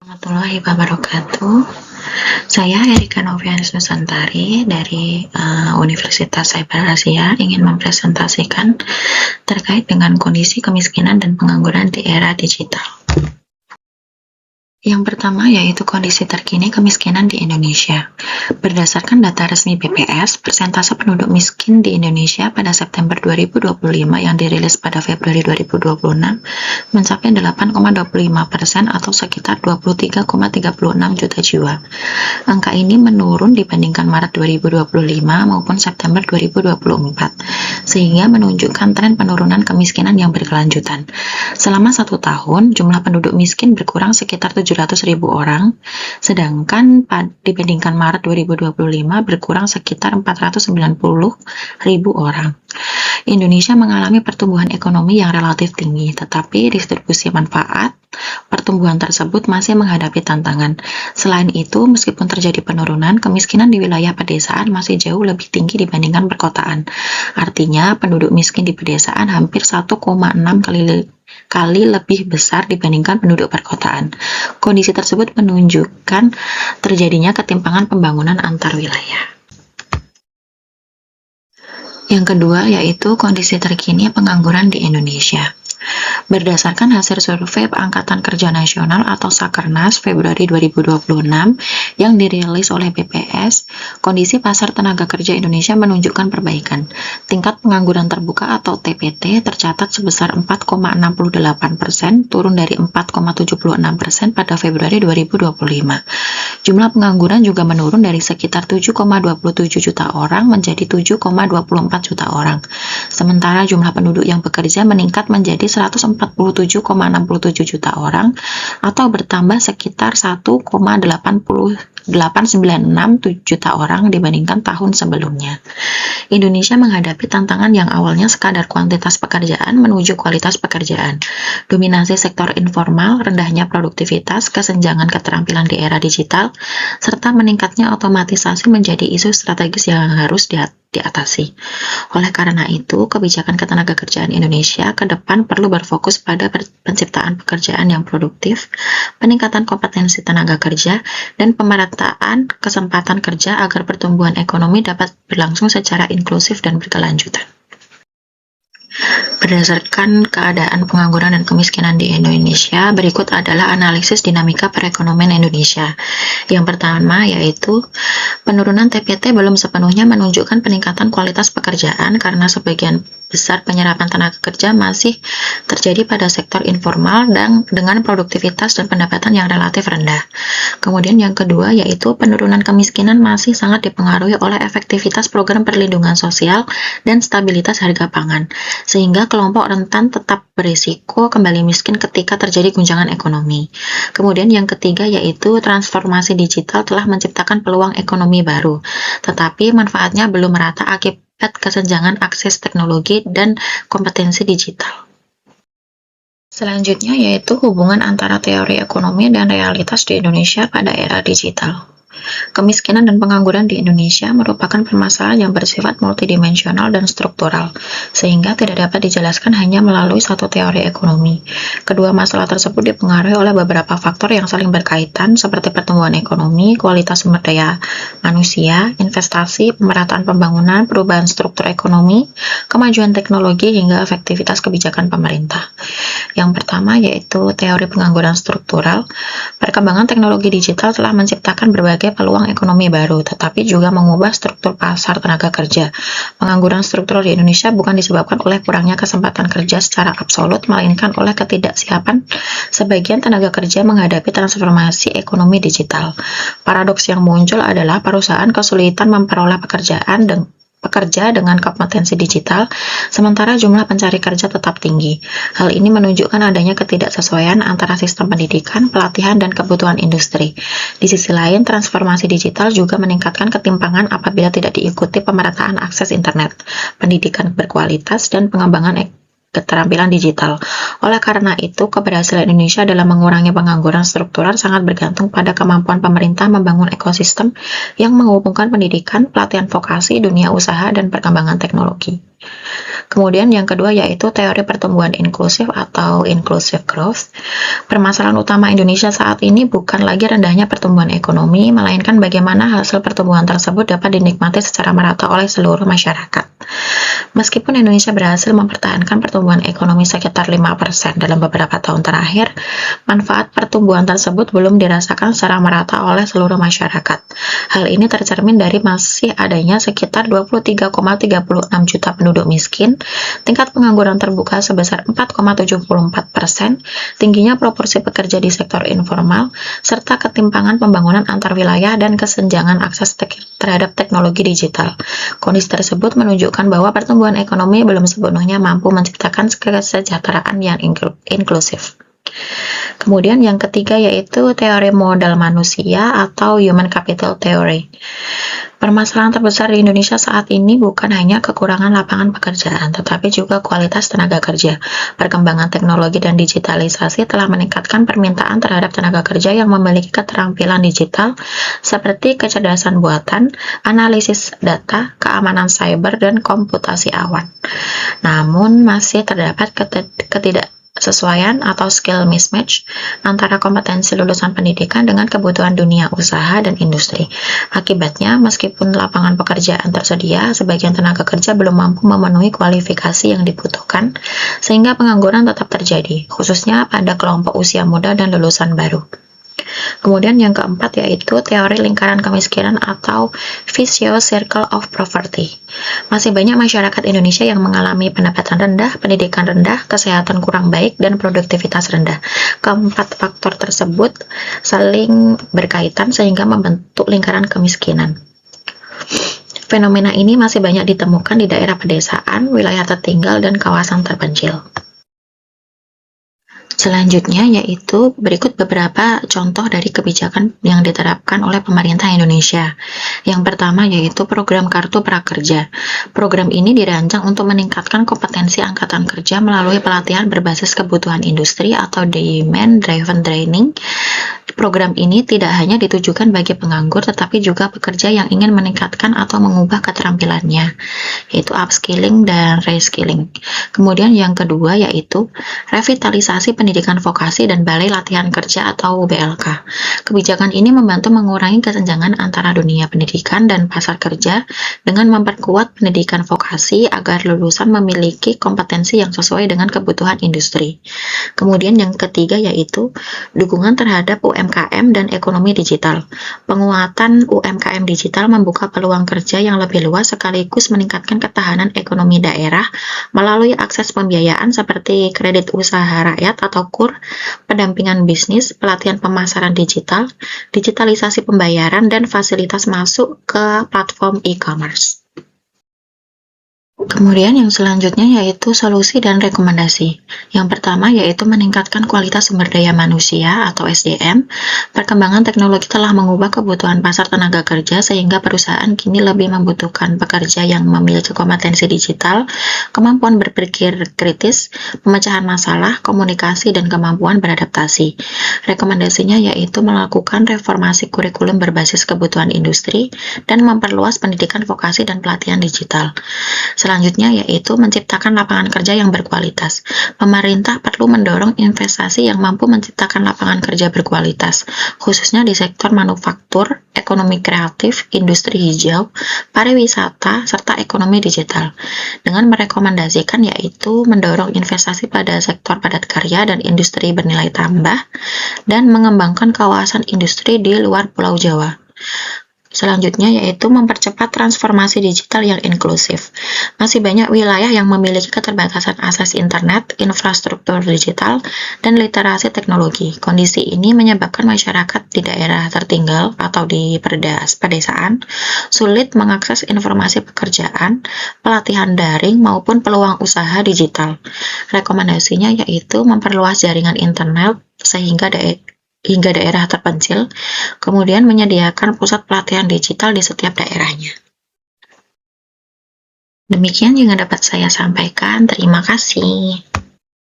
Warahmatullahi wabarakatuh. Saya Erika Novianis Nusantari dari Universitas Cyber Asia ingin mempresentasikan terkait dengan kondisi kemiskinan dan pengangguran di era digital. Yang pertama yaitu kondisi terkini kemiskinan di Indonesia. Berdasarkan data resmi BPS, persentase penduduk miskin di Indonesia pada September 2025 yang dirilis pada Februari 2026 mencapai 8,25% atau sekitar 23,36 juta jiwa. Angka ini menurun dibandingkan Maret 2025 maupun September 2024, sehingga menunjukkan tren penurunan kemiskinan yang berkelanjutan. Selama 1 tahun, jumlah penduduk miskin berkurang sekitar 700.000 orang, sedangkan dibandingkan Maret 2025 berkurang sekitar 490.000 orang. Indonesia mengalami pertumbuhan ekonomi yang relatif tinggi, tetapi distribusi manfaat pertumbuhan tersebut masih menghadapi tantangan. Selain itu, meskipun terjadi penurunan, kemiskinan di wilayah pedesaan masih jauh lebih tinggi dibandingkan perkotaan. Artinya, penduduk miskin di pedesaan hampir 1,6 kali lebih besar dibandingkan penduduk perkotaan. Kondisi tersebut menunjukkan terjadinya ketimpangan pembangunan antar wilayah. Yang kedua yaitu kondisi terkini pengangguran di Indonesia. Berdasarkan hasil survei Angkatan Kerja Nasional atau Sakernas Februari 2026 yang dirilis oleh BPS, kondisi pasar tenaga kerja Indonesia menunjukkan perbaikan. Tingkat pengangguran terbuka atau TPT tercatat sebesar 4,68%, turun dari 4,76% pada Februari 2025. Jumlah pengangguran juga menurun dari sekitar 7,27 juta orang menjadi 7,24 juta orang. Sementara jumlah penduduk yang bekerja meningkat menjadi 147,67 juta orang atau bertambah sekitar 1,896 juta orang dibandingkan tahun sebelumnya. Indonesia menghadapi tantangan yang awalnya sekadar kuantitas pekerjaan menuju kualitas pekerjaan. Dominasi sektor informal, rendahnya produktivitas, kesenjangan keterampilan di era digital, serta meningkatnya otomatisasi menjadi isu strategis yang harus diatasi. Oleh karena itu, kebijakan ketenagakerjaan Indonesia ke depan perlu berfokus pada penciptaan pekerjaan yang produktif, peningkatan kompetensi tenaga kerja, dan pemerataan kesempatan kerja agar pertumbuhan ekonomi dapat berlangsung secara inklusif dan berkelanjutan. Berdasarkan keadaan pengangguran dan kemiskinan di Indonesia, berikut adalah analisis dinamika perekonomian Indonesia. Yang pertama yaitu penurunan TPT belum sepenuhnya menunjukkan peningkatan kualitas pekerjaan karena sebagian besar penyerapan tenaga kerja masih terjadi pada sektor informal dan dengan produktivitas dan pendapatan yang relatif rendah. Kemudian yang kedua yaitu penurunan kemiskinan masih sangat dipengaruhi oleh efektivitas program perlindungan sosial dan stabilitas harga pangan, sehingga kelompok rentan tetap berisiko kembali miskin ketika terjadi guncangan ekonomi. Kemudian yang ketiga yaitu transformasi digital telah menciptakan peluang ekonomi baru, tetapi manfaatnya belum merata akibat kesenjangan akses teknologi dan kompetensi digital. Selanjutnya yaitu hubungan antara teori ekonomi dan realitas di Indonesia pada era digital. Kemiskinan dan pengangguran di Indonesia merupakan permasalahan yang bersifat multidimensional dan struktural, sehingga tidak dapat dijelaskan hanya melalui satu teori ekonomi. Kedua masalah tersebut dipengaruhi oleh beberapa faktor yang saling berkaitan, seperti pertumbuhan ekonomi, kualitas sumber daya manusia, investasi, pemerataan pembangunan, perubahan struktur ekonomi, kemajuan teknologi, hingga efektivitas kebijakan pemerintah. Yang pertama yaitu teori pengangguran struktural. Perkembangan teknologi digital telah menciptakan berbagai peluang ekonomi baru, tetapi juga mengubah struktur pasar tenaga kerja. Pengangguran struktural di Indonesia bukan disebabkan oleh kurangnya kesempatan kerja secara absolut, melainkan oleh ketidaksiapan sebagian tenaga kerja menghadapi transformasi ekonomi digital. Paradoks yang muncul adalah perusahaan kesulitan memperoleh pekerja dengan kompetensi digital, sementara jumlah pencari kerja tetap tinggi. Hal ini menunjukkan adanya ketidaksesuaian antara sistem pendidikan, pelatihan, dan kebutuhan industri. Di sisi lain, transformasi digital juga meningkatkan ketimpangan apabila tidak diikuti pemerataan akses internet, pendidikan berkualitas, dan pengembangan keterampilan digital. Oleh karena itu, keberhasilan Indonesia dalam mengurangi pengangguran struktural sangat bergantung pada kemampuan pemerintah membangun ekosistem yang menghubungkan pendidikan, pelatihan vokasi, dunia usaha, dan perkembangan teknologi. Kemudian yang kedua yaitu teori pertumbuhan inklusif atau inclusive growth. Permasalahan utama Indonesia saat ini bukan lagi rendahnya pertumbuhan ekonomi, melainkan bagaimana hasil pertumbuhan tersebut dapat dinikmati secara merata oleh seluruh masyarakat. Meskipun Indonesia berhasil mempertahankan pertumbuhan ekonomi sekitar 5% dalam beberapa tahun terakhir, manfaat pertumbuhan tersebut belum dirasakan secara merata oleh seluruh masyarakat. Hal ini tercermin dari masih adanya sekitar 23,36 juta penduduk miskin, tingkat pengangguran terbuka sebesar 4,74%, tingginya proporsi pekerja di sektor informal, serta ketimpangan pembangunan antar wilayah dan kesenjangan akses terhadap teknologi digital. Kondisi tersebut menunjukkan bahwa pertumbuhan ekonomi belum sepenuhnya mampu menciptakan kesejahteraan yang inklusif. Kemudian yang ketiga yaitu teori modal manusia atau human capital theory. Permasalahan terbesar di Indonesia saat ini bukan hanya kekurangan lapangan pekerjaan, tetapi juga kualitas tenaga kerja. Perkembangan teknologi dan digitalisasi telah meningkatkan permintaan terhadap tenaga kerja yang memiliki keterampilan digital seperti kecerdasan buatan, analisis data, keamanan cyber, dan komputasi awan. Namun, masih terdapat ketidaksesuaian atau skill mismatch antara kompetensi lulusan pendidikan dengan kebutuhan dunia usaha dan industri. Akibatnya, meskipun lapangan pekerjaan tersedia, sebagian tenaga kerja belum mampu memenuhi kualifikasi yang dibutuhkan, sehingga pengangguran tetap terjadi, khususnya pada kelompok usia muda dan lulusan baru. Kemudian yang keempat yaitu teori lingkaran kemiskinan atau vicious circle of poverty. Masih banyak masyarakat Indonesia yang mengalami pendapatan rendah, pendidikan rendah, kesehatan kurang baik, dan produktivitas rendah. Keempat faktor tersebut saling berkaitan sehingga membentuk lingkaran kemiskinan. Fenomena ini masih banyak ditemukan di daerah pedesaan, wilayah tertinggal, dan kawasan terpencil. Selanjutnya yaitu berikut beberapa contoh dari kebijakan yang diterapkan oleh pemerintah Indonesia. Yang pertama yaitu program Kartu Prakerja. Program ini dirancang untuk meningkatkan kompetensi angkatan kerja melalui pelatihan berbasis kebutuhan industri atau demand driven training. Program ini tidak hanya ditujukan bagi penganggur tetapi juga pekerja yang ingin meningkatkan atau mengubah keterampilannya, yaitu upskilling dan reskilling. Kemudian yang kedua yaitu revitalisasi pendidikan vokasi dan balai latihan kerja atau BLK. Kebijakan ini membantu mengurangi kesenjangan antara dunia pendidikan dan pasar kerja dengan memperkuat pendidikan vokasi agar lulusan memiliki kompetensi yang sesuai dengan kebutuhan industri. Kemudian yang ketiga yaitu dukungan terhadap UMKM dan ekonomi digital. Penguatan UMKM digital membuka peluang kerja yang lebih luas sekaligus meningkatkan ketahanan ekonomi daerah melalui akses pembiayaan seperti kredit usaha rakyat atau KUR, pendampingan bisnis, pelatihan pemasaran digital, digitalisasi pembayaran, dan fasilitas masuk ke platform e-commerce. Kemudian yang selanjutnya yaitu solusi dan rekomendasi. Yang pertama yaitu meningkatkan kualitas sumber daya manusia atau SDM. Perkembangan teknologi telah mengubah kebutuhan pasar tenaga kerja sehingga perusahaan kini lebih membutuhkan pekerja yang memiliki kompetensi digital, kemampuan berpikir kritis, pemecahan masalah, komunikasi, dan kemampuan beradaptasi. Rekomendasinya yaitu melakukan reformasi kurikulum berbasis kebutuhan industri dan memperluas pendidikan vokasi dan pelatihan digital. Selanjutnya yaitu menciptakan lapangan kerja yang berkualitas. Pemerintah perlu mendorong investasi yang mampu menciptakan lapangan kerja berkualitas, khususnya di sektor manufaktur, ekonomi kreatif, industri hijau, pariwisata, serta ekonomi digital. Dengan merekomendasikan yaitu mendorong investasi pada sektor padat karya dan industri bernilai tambah, dan mengembangkan kawasan industri di luar Pulau Jawa. Selanjutnya yaitu mempercepat transformasi digital yang inklusif. Masih banyak wilayah yang memiliki keterbatasan akses internet, infrastruktur digital, dan literasi teknologi. Kondisi ini menyebabkan masyarakat di daerah tertinggal atau di pedesaan sulit mengakses informasi pekerjaan, pelatihan daring, maupun peluang usaha digital. Rekomendasinya yaitu memperluas jaringan internet hingga daerah terpencil, kemudian menyediakan pusat pelatihan digital di setiap daerahnya. Demikian yang dapat saya sampaikan. Terima kasih.